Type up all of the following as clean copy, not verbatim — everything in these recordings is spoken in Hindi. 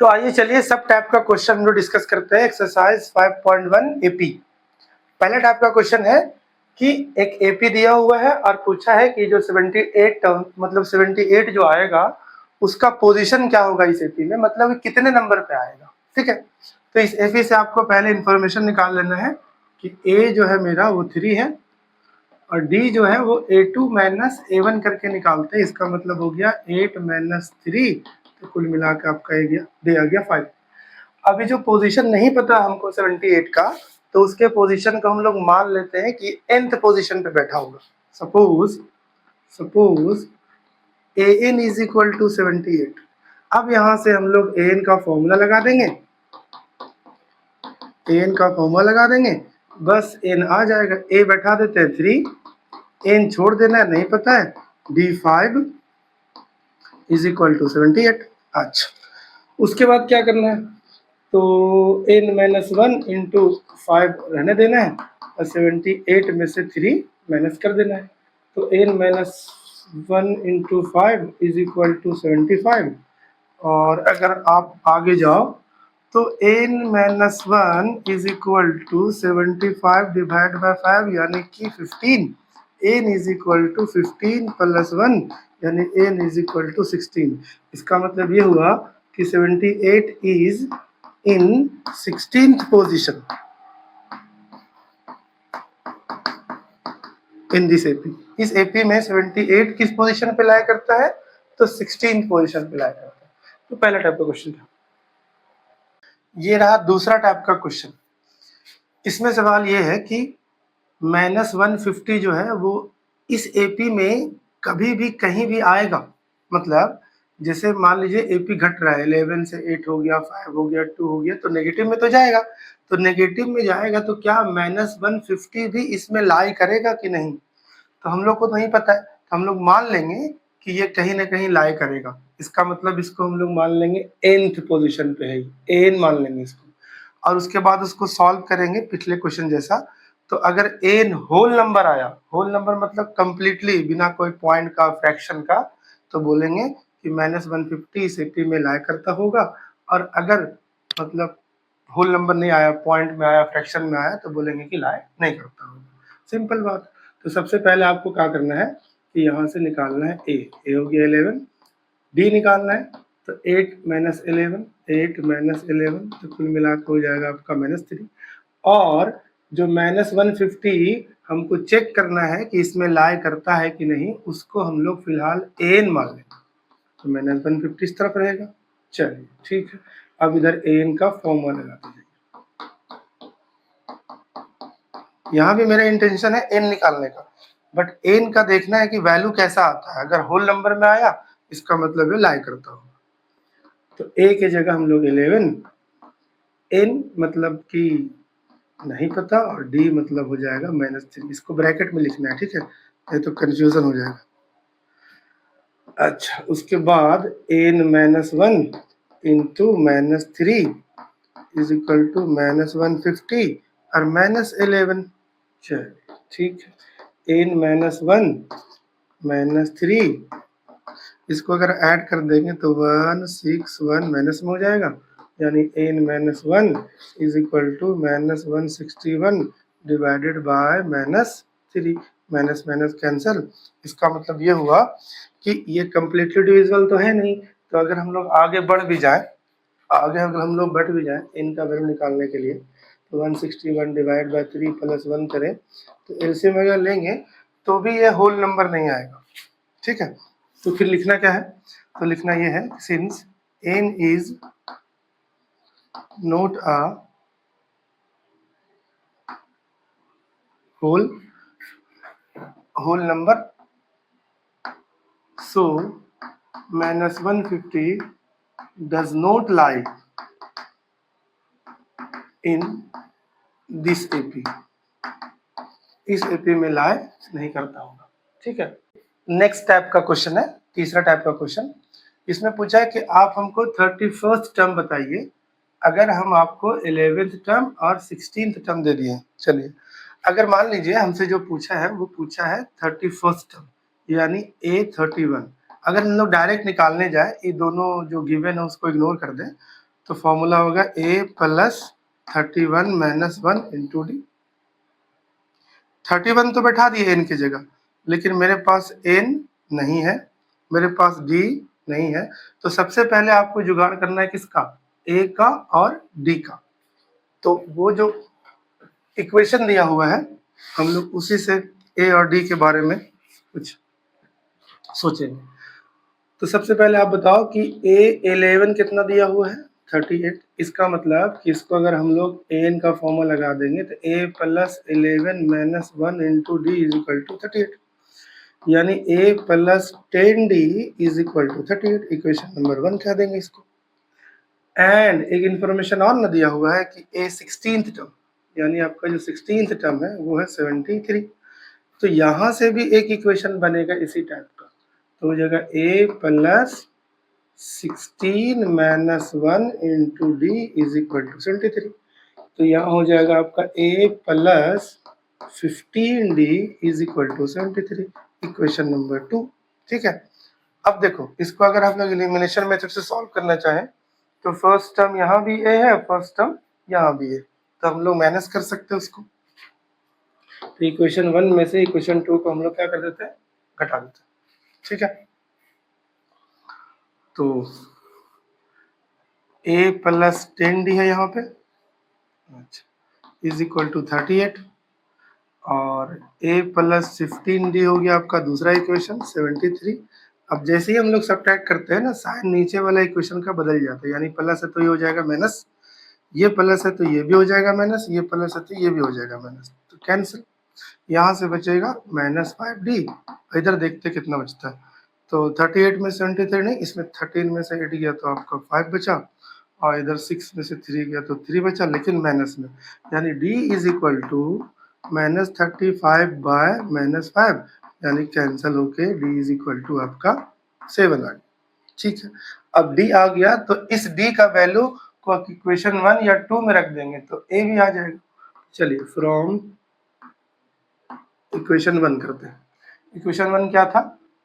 तो आइए चलिए सब टाइप का क्वेश्चन हम लोग डिस्कस करते हैं। Exercise 5.1 AP. पहला टाइप का क्वेश्चन है कि एक एपी दिया हुआ है और पूछा है कि जो 78 टर्म मतलब 78 जो आएगा उसका पोजीशन क्या होगा इस एपी में, मतलब कितने नंबर पे आएगा। ठीक है, तो इस एपी से आपको पहले इंफॉर्मेशन निकाल लेना है कि ए जो है मेरा वो 3 है और डी जो है वो A2 माइनस A1 करके निकालते हैं। इसका मतलब हो गया 8 माइनस 3, तो कुल मिला के आपका डे आ गया 5। अभी जो पोजीशन नहीं पता हमको 78 का, तो उसके पोजीशन को हम लोग मान लेते हैं कि nth पोजीशन पे बैठा होगा। Suppose an is equal to 78। अब यहाँ से हम लोग an का फॉर्मूला लगा देंगे, बस n आ जाएगा। a बैठा देते हैं 3, n छोड़ देना है, नहीं पता है, d5 इज इक्वल टू 78। अच्छा, उसके बाद क्या करना है, तो n माइनस 1 इंटू 5 रहने देना है और 78 में से 3 माइनस कर देना है। तो n minus 1 into 5 is equal to 75। और अगर आप आगे जाओ तो n minus 1 is equal to 75 divide by 5 यानी कि 15। n is equal to 15 plus 1 यानी n इज इक्वल टू 16। इसका मतलब ये हुआ कि 78 is in 16th position in this AP. इस एपी में 78 किस पोजीशन पे लाया करता है, तो 16th पोजीशन पे लाया करता है। तो पहला टाइप का क्वेश्चन था। ये रहा दूसरा टाइप का क्वेश्चन। इसमें सवाल ये है कि माइनस 150 जो है वो इस एपी में कभी भी कहीं भी आएगा। मतलब जैसे मान लीजिए एपी घट रहा है, 11 से 8 हो गया, 5 हो गया, 2 हो गया, तो नेगेटिव में तो जाएगा। तो नेगेटिव में जाएगा तो क्या माइनस 150 भी इसमें लाई करेगा कि नहीं, तो हम लोग को नहीं पता है। तो हम लोग मान लेंगे कि ये कहीं ना कहीं लाई करेगा। इसका मतलब इसको हम लोग मान लेंगे nth पोजीशन पे है, n मान लेंगे इसको, और उसके बाद उसको सॉल्व करेंगे पिछले क्वेश्चन जैसा। तो अगर n होल नंबर आया, होल नंबर मतलब कंप्लीटली बिना कोई पॉइंट का, फ्रैक्शन का, तो बोलेंगे कि माइनस 150 इस एपी में लाई करता होगा। और अगर मतलब होल नंबर नहीं आया, पॉइंट में आया, फ्रैक्शन में आया, तो बोलेंगे कि लाई नहीं करता होगा। सिंपल बात। तो सबसे पहले आपको क्या करना है कि यहाँ से निकालना है ए हो गया 11, डी निकालना है तो 8 माइनस 11, 8 माइनस 11, तो कुल मिलाकर हो जाएगा आपका -3। और जो माइनस 150 हमको चेक करना है कि इसमें लाई करता है कि नहीं, उसको हम लोग फिलहाल एन मान लेंगे। तो माइनस 150 इस तरफ रहेगा। चलिए ठीक है, अब इधर एन का फॉर्मूला लगाते जाइए। यहाँ भी मेरा इंटेंशन है एन निकालने का, बट एन का देखना है कि वैल्यू कैसा आता है। अगर होल नंबर में आया इसका मतलब है लाई करता होगा। तो ए के जगह हम लोग 11, एन मतलब कि नहीं पता, और डी मतलब हो जाएगा -3। इसको ब्रैकेट में लिखना है, ठीक है, नहीं तो कंफ्यूजन हो जाएगा। अच्छा, उसके बाद n minus 1 into -3 is equal to -150 और -11। चलिए ठीक है, n माइनस 1 -3 इसको अगर ऐड कर देंगे तो 161 माइनस में हो जाएगा, यानी n minus 1 is equal to -161 divided by -3। Minus minus cancel. इसका मतलब ये हुआ कि ये कम्प्लीटली डिविजिबल तो है नहीं। तो अगर हम लोग आगे बढ़ भी जाए, इनका वैल्यू निकालने के लिए, तो 161 डिवाइड बाय 3 प्लस 1 करें तो एलसीएम अगर लेंगे तो भी ये होल नंबर नहीं आएगा। ठीक है, तो फिर लिखना क्या है, तो लिखना ये है since n is not a whole number, so -150 does not lie in this AP। इस AP में lie नहीं करता होगा। ठीक है, नेक्स्ट टाइप का क्वेश्चन है, तीसरा टाइप का क्वेश्चन। इसमें पूछा है कि आप हमको 31st टर्म बताइए अगर हम आपको 11th टर्म और 16th टर्म दे दिए। चलिए, अगर मान लीजिए हमसे जो पूछा है वो पूछा है 31st टर्म यानी A31। अगर हम लोग डायरेक्ट निकालने जाए, ये दोनों जो गिवन है उसको इग्नोर कर दें, तो फॉर्मूला होगा a plus 31 minus 1 into D. 31 तो बैठा दिए n की जगह, लेकिन मेरे पास n नहीं है, मेरे पास d नहीं है, तो सबसे पहले आपको जुगाड़ करना है किसका, a का और d का। तो वो जो इक्वेशन दिया हुआ है हम लोग उसी से a और d के बारे में कुछ सोचेंगे। तो सबसे पहले आप बताओ कि a11 कितना दिया हुआ है, 38। इसका मतलब कि इसको अगर हम लोग an का फॉर्मूला लगा देंगे तो a plus 11 minus 1 into D is equal to 38, यानी a plus 10d is equal to 38। Equation number 1 कह देंगे इसको। एंड एक इंफॉर्मेशन और न दिया हुआ है कि a 16th टर्म, यानी आपका जो 16th टर्म है वो है 73। तो यहाँ से भी एक इक्वेशन बनेगा इसी टाइप का, तो हो जाएगा a plus 16 minus 1 into D is equal to 73। तो यहाँ हो जाएगा आपका a plus 15d is equal to 73, equation number 2। ठीक है, अब देखो इसको अगर आप लोग एलिमिनेशन मेथड से सॉल्व करना चाहें तो फर्स्ट टर्म यहाँ भी a है, फर्स्ट टर्म यहाँ भी है, तो हम लोग माइनस कर सकते हैं उसको। तो इक्वेशन 1 में से इक्वेशन 2 को हम लोग क्या कर देते हैं, घटा देते हैं। ठीक है, तो a प्लस 10d है यहाँ पे, अच्छा, इज इक्वल टू 38, और a प्लस 15d हो गया आपका दूसरा इक्वेशन 73। अब जैसे ही हम लोग सब्ट्रैक्ट करते हैं ना, साइन नीचे वाला इक्वेशन का बदल जाता है, यानी प्लस है तो ये हो जाएगा माइनस, ये प्लस है तो ये भी हो जाएगा माइनस, ये प्लस है तो ये भी हो जाएगा माइनस, तो कैंसिल। यहाँ से बचेगा माइनस 5d। इधर देखते कितना बचता है, तो 38 में 73 नहीं, इसमें 13 में से 8 गया तो आपका 5 बचा, और इधर 6 में से 3 गया तो 3 बचा, लेकिन माइनस में, यानी d is equal to minus 35 by minus 5, यानी कैंसिल होके d इज इक्वल टू आपका 7 आ गया। ठीक है, अब d आ गया तो इस d का वैल्यू को इक्वेशन 1 या 2 में रख देंगे तो a भी आ जाएगा। चलिए फ्रॉम इक्वेशन 1 करते हैं। इक्वेशन 1 क्या था,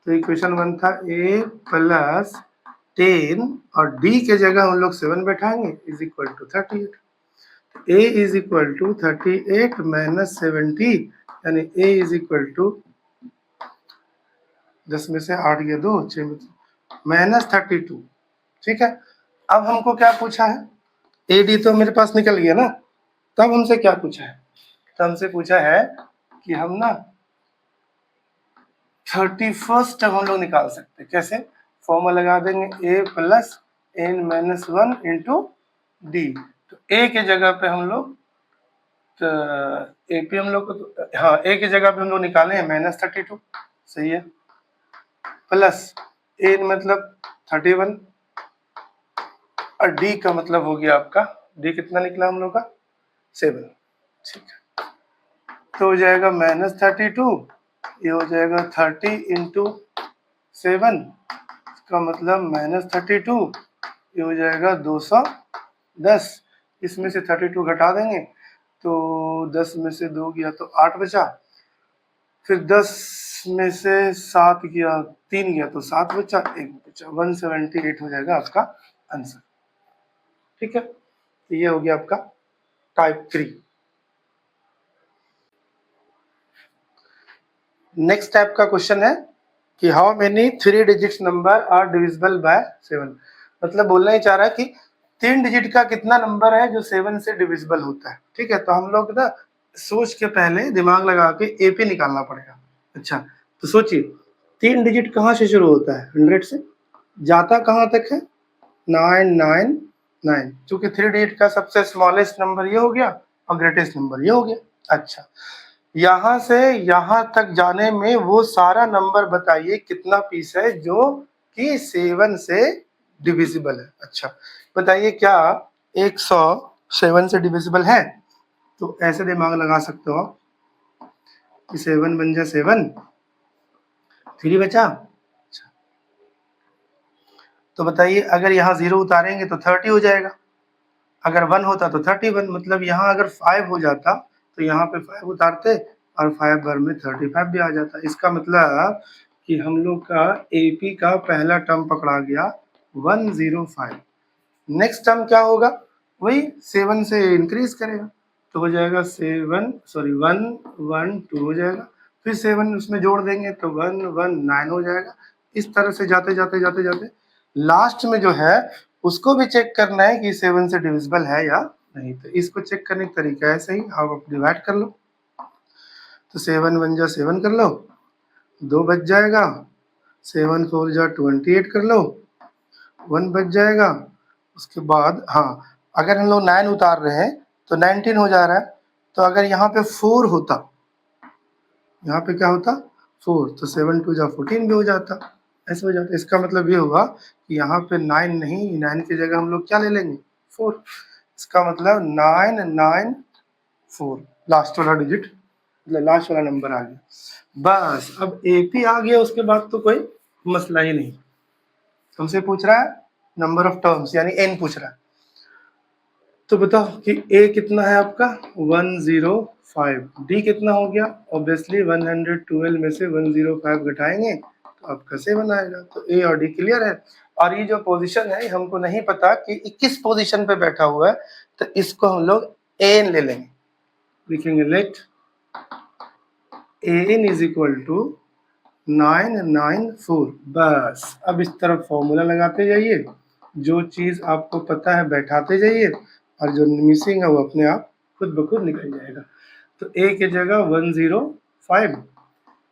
तो इक्वेशन 1 था a प्लस 10 और d के जगह हम लोग 7 बैठाएंगे is equal to 38। a is equal to 38 minus 70, यानी a इज इक्वल टू 10 में से 8 गया 2, 6 में माइनस 32। ठीक है, अब हमको क्या पूछा है, ए डी तो मेरे पास निकल गया ना, तब हमसे क्या पूछा है, तो हमसे पूछा है कि हम ना 31st टर्म हम लोग निकाल सकते हैं। कैसे, फॉर्मूला लगा देंगे a plus n minus 1 into D. तो a के जगह पे हम लोग ए पी हम लोग को, हाँ a की जगह पे हम लोग निकाले हैं माइनस 32, सही है, प्लस n मतलब 31 और d का मतलब हो गया आपका, d कितना निकला हम लोग का 7। ठीक है, तो हो जाएगा माइनस 32, ये हो जाएगा 30 इंटू 7, इसका मतलब माइनस 32, ये हो जाएगा 210। इसमें से 32 घटा देंगे तो 10 में से 2 गया तो 8 बचा, फिर 10 में से 7 गया 3 गया तो 7 बचा, 1 बचा, 178 हो जाएगा आपका आंसर। ठीक है, तो ये हो गया आपका टाइप 3। नेक्स्ट टाइप का क्वेश्चन है कि how many 3 digits number are divisible by 7। मतलब बोलना ही चाह रहा है कि 3 डिजिट का कितना नंबर है जो 7 से डिविजिबल होता है। ठीक है, तो हम लोग ना सोच के पहले दिमाग लगा के एपी निकालना पड़ेगा। अच्छा, तो सोचिए 3 डिजिट कहाँ से शुरू होता है, 100 से, जाता कहाँ तक है 999, क्योंकि 3 डिजिट का सबसे स्मॉलेस्ट नंबर ये हो गया और ग्रेटेस्ट नंबर ये हो गया। अच्छा, यहाँ से यहाँ तक जाने में वो सारा नंबर बताइए कितना पीस है जो कि 7 से डिविजिबल है। अच्छा बताइए क्या 100 7 से डिविजिबल है, तो ऐसे दिमाग लगा सकते हो कि 7 बन जा 7, 3 बचा। अच्छा, तो बताइए अगर यहाँ 0 उतारेंगे तो 30 हो जाएगा, अगर 1 होता तो 31, मतलब यहाँ अगर 5 हो जाता तो यहाँ पे 5 उतारते और 5 बार में 35 भी आ जाता। इसका मतलब कि हम लोग का एपी का पहला टर्म पकड़ा गया 105, नेक्स्ट टर्म क्या होगा, वही 7 से इंक्रीज करेगा, तो हो जाएगा 1 1 2 हो जाएगा, फिर 7 उसमें जोड़ देंगे तो 1 1 9 हो जाएगा। इस तरह से जाते जाते जाते जाते लास्ट में जो है उसको भी चेक करना है कि 7 से डिविजिबल है या नहीं। तो इसको चेक करने का तरीका ऐसे ही, आप डिवाइड कर लो, तो 7 1 जा 7 कर लो, 2 बच जाएगा, 7 4 जा 28 कर लो, 1 बच जाएगा। उसके बाद हाँ, अगर हम लोग 9 उतार रहे हैं तो 19 हो जा रहा है, तो अगर यहाँ पे 4 होता, यहाँ पे क्या होता 4, तो 7 2 जा 14 भी हो जाता, ऐसे हो जाता। इसका मतलब ये हुआ कि यहाँ पे 9 नहीं, 9 की जगह हम लोग क्या ले लेंगे 4। इसका मतलब 9 9 4 लास्ट वाला डिजिट, मतलब लास्ट वाला नंबर आ गया। बस अब एपी आ गया, उसके बाद तो कोई मसला ही नहीं। तुमसे पूछ रहा है नंबर ऑफ टर्म्स यानी एन पूछ रहा है, तो बताओ कि ए कितना है आपका 105, डी कितना हो गया, ऑब्वियसली 112 में से 105 घटाएंगे तो आपका 7 आएगा। तो ए और डी क्लियर है। और ये जो पोजीशन है हमको नहीं पता कि किस पोजीशन पे बैठा हुआ है, तो इसको हम लोग एन ले लेंगे, लिखेंगे let N is equal to 994। बस अब इस तरफ फॉर्मूला लगाते जाइए, जो चीज आपको पता है बैठाते जाइए, और जो मिसिंग है वो अपने आप खुद ब खुद निकल जाएगा। तो ए की जगह 105,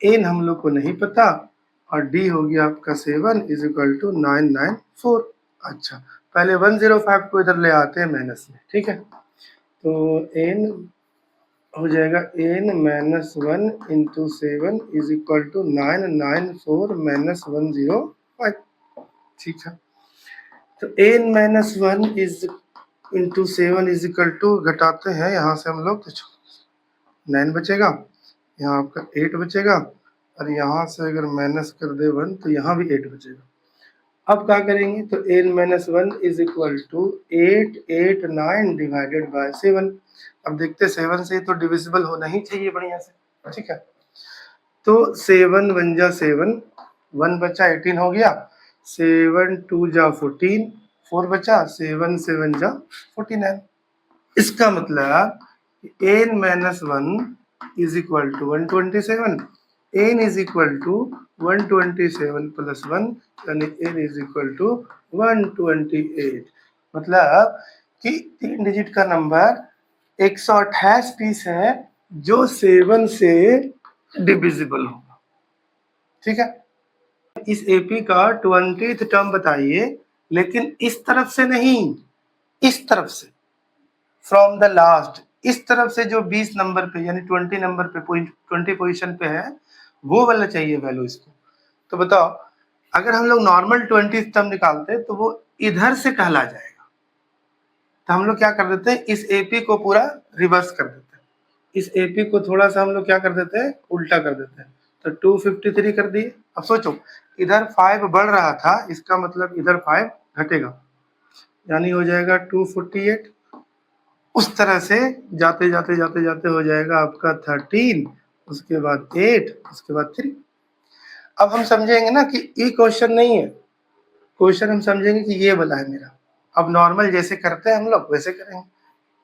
एन हम लोग को नहीं पता, और डी हो गया आपका 7 इज इक्वल टू 994। अच्छा, पहले 105 को इधर ले आते हैं माइनस में, ठीक है। तो एन हो जाएगा n minus 1 into 7 is equal to 994 minus 105, ठीक है। तो n minus 1 is into 7 is equal to, घटाते हैं यहाँ से हम लोग, तो 9 बचेगा, यहाँ आपका 8 बचेगा, और यहाँ से अगर माइनस कर दे 1 तो यहाँ भी 8 बचेगा। अब क्या करेंगे, तो n minus 1 is equal to 889 divided by 7। अब देखते 7 से तो डिविजिबल होना ही चाहिए बढ़िया से, ठीक है। तो 7 1 जा 7, 1 बचा 18 हो गया, 7 2 जा 14, 4 बचा, 7 7 जा 49। इसका मतलब n minus 1 is equal to 127, n is equal to 127 plus 1, यानी n इज इक्वल टू 128। मतलब कि 3 डिजिट का नंबर 128 पीस है जो 7 से डिविजिबल होगा, ठीक है। इस एपी का 20th टर्म बताइए, लेकिन इस तरफ से नहीं, इस तरफ से, फ्रॉम द लास्ट, इस तरफ से जो 20 नंबर पे यानी 20 नंबर पे 20 पोजीशन पे है, वो वाला चाहिए वैल्यू इसको। तो बताओ, अगर हम लोग नॉर्मल 20 टर्म निकालते तो वो इधर से कहला जाएगा, तो हम लोग क्या कर देते हैं, इस एपी को पूरा रिवर्स कर देते हैं, इस एपी को थोड़ा सा हम लोग क्या कर देते हैं, उल्टा कर देते हैं। तो 253 कर दिए। अब सोचो, इधर 5 बढ़ रहा था, इसका मतलब इधर 5 घटेगा, यानी हो जाएगा 248। उस तरह से जाते जाते जाते जाते हो जाएगा आपका 13, उसके बाद 8, उसके बाद 3। अब हम समझेंगे ना कि ये क्वेश्चन नहीं है, क्वेश्चन हम समझेंगे कि ये वाला है मेरा। अब नॉर्मल जैसे करते हैं हम लोग वैसे करेंगे।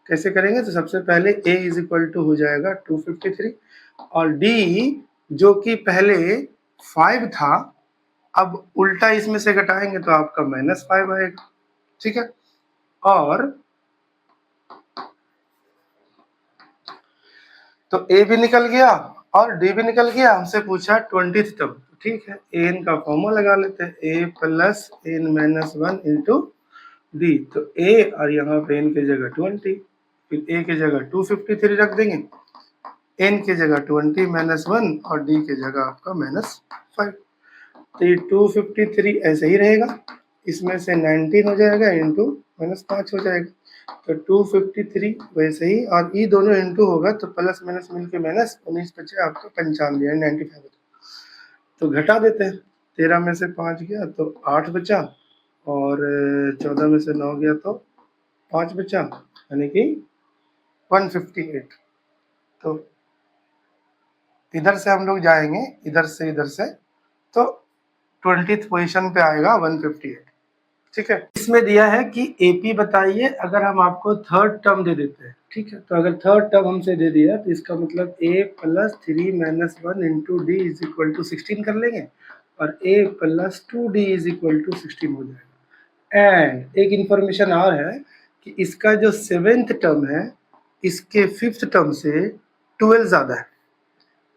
कैसे करेंगे, तो सबसे पहले a इज इक्वल टू हो जाएगा 253, और d जो कि पहले 5 था, अब उल्टा इसमें से घटाएंगे तो आपका -5 आएगा, ठीक है। और तो a भी निकल गया और d भी निकल गया। हमसे पूछा 20th टर्म, ठीक है, n का फॉर्मूला लगा लेते हैं, a plus n minus 1 into D. तो a और यहाँ पे n की जगह 20, फिर a की जगह 253 रख देंगे, n की जगह 20 माइनस 1 और d की जगह आपका -5। तो ये 253 ऐसे ही रहेगा, इसमें से 19 हो जाएगा इंटू -5 हो जाएगा, तो 253 वैसे ही, और ये दोनों इंटू होगा तो प्लस माइनस मिलके माइनस 19 बचे आपका 95 95। तो घटा देते हैं, 13 में से 5 गया तो 8 बचा, और 14 में से 9 गया तो 5 बचा, यानी कि 158। तो इधर से हम लोग जाएंगे, इधर से तो 20th पोजीशन पे आएगा 158, ठीक है। इसमें दिया है कि एपी बताइए अगर हम आपको थर्ड टर्म दे देते हैं, ठीक है। तो अगर थर्ड टर्म हमसे दे दिया तो इसका मतलब a plus 3 minus 1 into D is equal to 16 कर लेंगे और a plus 2d is equal to 16 हो जाएगा। एंड एक इंफॉर्मेशन और है कि इसका जो 7th टर्म है इसके 5th टर्म से 12 ज़्यादा है।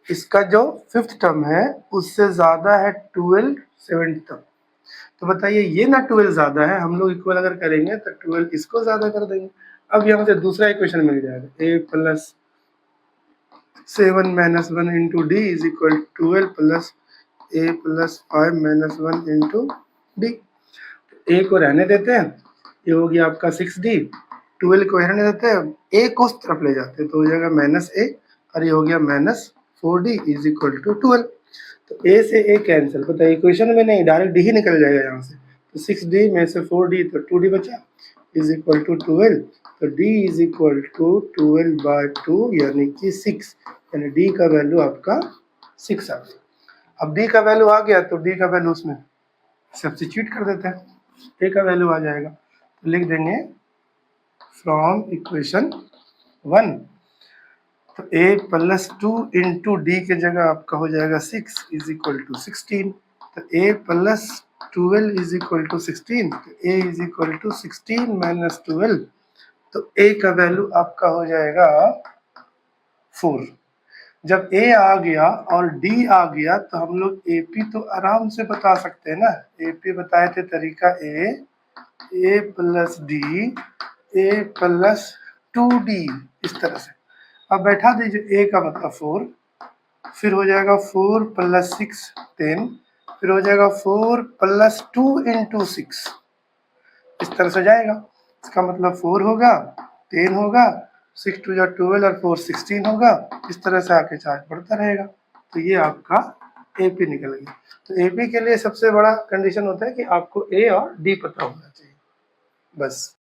इसका जो 5th टर्म है उससे ज़्यादा है 12 7th टर्म। तो बताइए ये ना 12 ज़्यादा है, हम लोग इक्वल अगर करेंगे तो 12 इसको ज़्यादा कर देंगे। अब यहाँ से दूसरा इक्वेशन मिल जाएगा, a plus 7 minus 1 into D is equal 12 plus a plus 5 minus 1 into D. A को रहने देते हैं, ये हो गया आपका 6d, 12 को रहने देते हैं, a को उस तरफ ले जाते हैं तो हो जाएगा माइनस a और ये हो गया minus 4d is equal to 12। तो a से a कैंसिल, बताइए इक्वेशन में नहीं डायरेक्ट d ही निकल जाएगा यहाँ से। तो 6d में से 4d तो 2d बचा इज इक्वल टू 12। तो d इज इक्वल टू 12/2 यानी कि 6, यानी d का वैल्यू आपका 6 आ गया। अब d का वैल्यू आ गया तो d का वैल्यू उसमें सब्स्टिट्यूट कर देते हैं, a का वैल्यू आ जाएगा तो लिख देंगे फ्रॉम इक्वेशन 1। तो a प्लस 2 इंटू डी के जगह आपका हो जाएगा 6 इज इक्वल टू 16। तो a plus 12 is equal to 16, तो a is equal to 16 minus 12। तो a का वैल्यू आपका हो जाएगा 4। जब a आ गया और d आ गया तो हम लोग AP तो आराम से बता सकते हैं ना। AP बताए थे तरीका a plus d a plus 2d इस तरह से। अब बैठा दीजिए a का मतलब 4, फिर हो जाएगा 4 प्लस 6 10, फिर हो जाएगा 4 प्लस 2 इंटू 6 इस तरह से जाएगा। इसका मतलब 4 होगा 10 होगा 6 2 12 और 4 16 होगा, इस तरह से आके चार्ज बढ़ता रहेगा। तो ये आपका AP निकल गया। तो AP के लिए सबसे बड़ा कंडीशन होता है कि आपको A और D पता होना चाहिए, बस।